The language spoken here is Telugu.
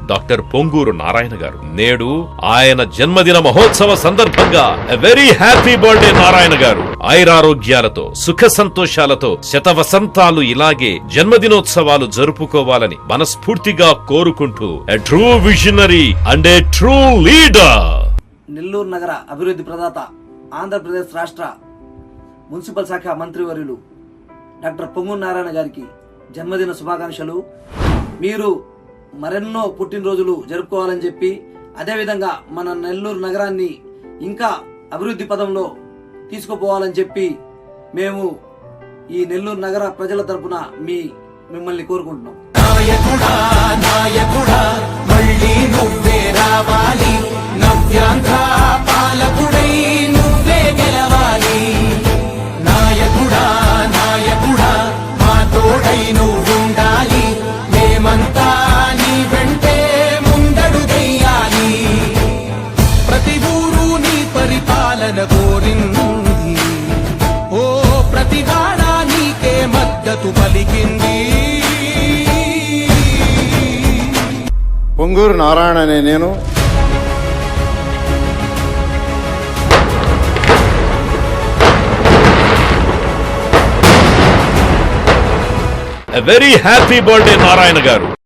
డాక్టర్ పొంగూరు నారాయణ గారు. నేడు ఆయన జన్మదిన మహోత్సవ సందర్భంగా వెరీ హ్యాపీ బర్త్డే నారాయణ గారు. ఐరారోగ్యాలతో సుఖ సంతోషాలతో శతవసంతాలు ఇలాగే జన్మదినోత్సవాలు జరుపుకోవాలని మనస్ఫూర్తిగా కోరుకుంటూ a true visionary and A true leader. Nellore నగర అభివృద్ధి ప్రదాత, ఆంధ్రప్రదేశ్ రాష్ట్ర మున్సిపల్ శాఖ మంత్రివర్యులు డాక్టర్ పొంగూరు నారాయణ గారికి జన్మదిన శుభాకాంక్షలు. మీరు మరెన్నో పుట్టినరోజులు జరుపుకోవాలని చెప్పి, అదేవిధంగా మన నెల్లూరు నగరాన్ని ఇంకా అభివృద్ధి పదంలో తీసుకుపోవాలని చెప్పి మేము ఈ నెల్లూరు నగర ప్రజల తరపున మిమ్మల్ని కోరుకుంటున్నాం. నాయకుడా నాయకుడా మళ్ళీ నువ్వే రావాలి, నవ్యాంధ్ర పాలకుడై నువ్వే గెలవాలి. నాయకుడా నాయకుడా మా తోడై నువ్వుండాలి, మేమంతా నీ వెంటే ముందడుగెయ్యాలి. ప్రతి ఊరు నీ పరిపాలన కోరింది, ఓ ప్రతి వాడ నీకే మద్దతు పలికింది. పొంగూరు నారాయణ అనే నేను వెరీ హ్యాపీ బర్త్డే నారాయణ గారు.